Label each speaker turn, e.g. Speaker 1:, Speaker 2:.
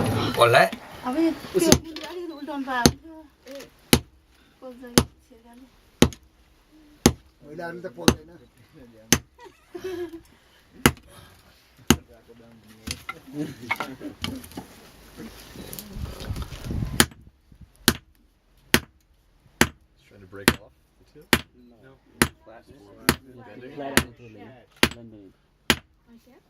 Speaker 1: कसलाई
Speaker 2: अब त्यो अलिकति उल्टाउनु पायो
Speaker 3: महिलाहरूले त पोल्दैन
Speaker 4: Trying to break off the tip?
Speaker 5: No. Flat.
Speaker 4: Bending?
Speaker 5: Flat on the table. Bending.
Speaker 2: Like that?